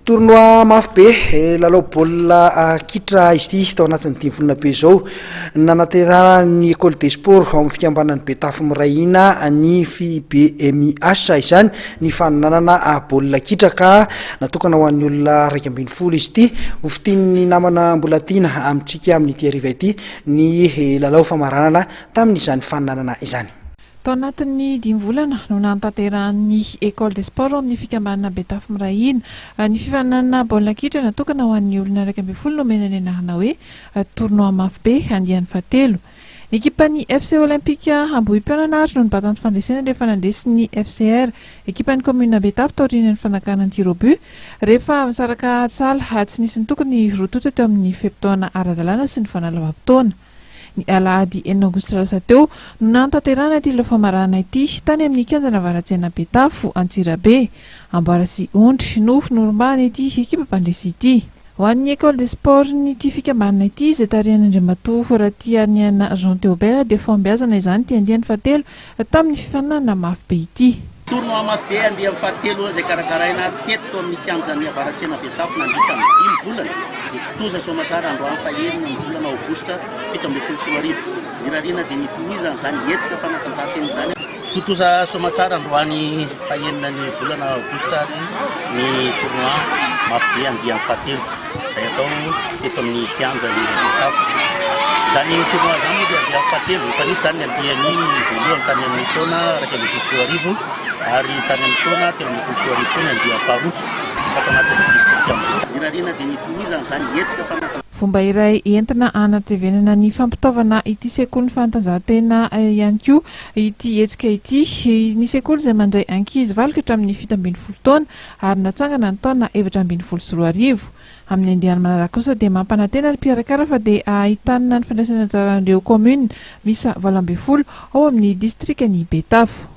Tournoi mafy be lalao baolina kitra izy ity tao anatin'ny 5 volana be zao nanaterahany école des sports ao amin'ny fikambanan'ny Betafy Mirahina ny FIBMIH izany ny fananana baolina kitra ka natokana ho an'ny olona 250 izy ity hofitin'ny namana mbola tiana amintsika amin'ity hariva ity ny lalao famaranana tamin'izany fananana izany. Tao anatin'ny 5 volana no nantanterahany école des sports amin'ny fikambanana Betafy Mirahina ny fifananana baolina kitra natokana ho an'ny olona 250 nomena ny anarana hoe tournoi mafy be andiany fahatelo. Ny ekipan'ny FC Olympique Ambohim-Piananary no nibatany fandresena rehefa nandresy ny FCR ekipan'ny commune Betafy taorian'ny fananganana tir au but rehefa misaraka sala tsy nisy ny tokony rototra teo amin'ny feptaona ara-dalàna sy ny fanalavam-potoana. Ny alahady 9 aogositra lasa teo no nantanterahana ity lalao famarana ity tany amin'ny kianjana avaratsena Betafy Antsirabe Amboara sy Ondry no normbany ity ekipa mpandresy ity. Ho an'ny école des sports n'ity fikambanana ity izay tarihan'Andriamatoa Ratianiana Jean Théobert dia fombiazana izany ty andiany fahatelo tamin'ny fifananana mafy be ity. Tournoi mafy be andiany fahatelo izay karakaraina teto amin'ny kianjana avaratsena Betafy nandritra amin'ny 5 volana. Totoza Soamatsara androany fahenina ny volana aogositra 17 irariana dia nitohizana izany hetsika fanatanjahantena izany. Totoza Soamatsara androany fahenina ny volana aogositra ary ny tournoi mafy be andiany fahatelo izay atao teto amin'ny kianjana Betafy. Izany tournoi izany moa dia andiany fahatelo efa nisy izany andiany voalohany tany amin'ny taona 2020 ary tany amin'ny taona 2020 koa ny andiany faharoa anatin'ny district irariana dia nitohizana izany hetsika fanatanjahantena. Fomba iray entina anatevenana ny fampitaovana ity sekoly ny fanatanjahantena ihany koa ity hetsika ity ny sekoly izay mandray ankizy valika hatramin'ny 17 taona ary natsangana ny taona 17 amin'ny andiany manaraka kosa dia mampanantena ny mpiarakara fa dia ahitana ny fandraisana anjaran'ireo commune misa 20 ao amin'ny distrikany Betafy.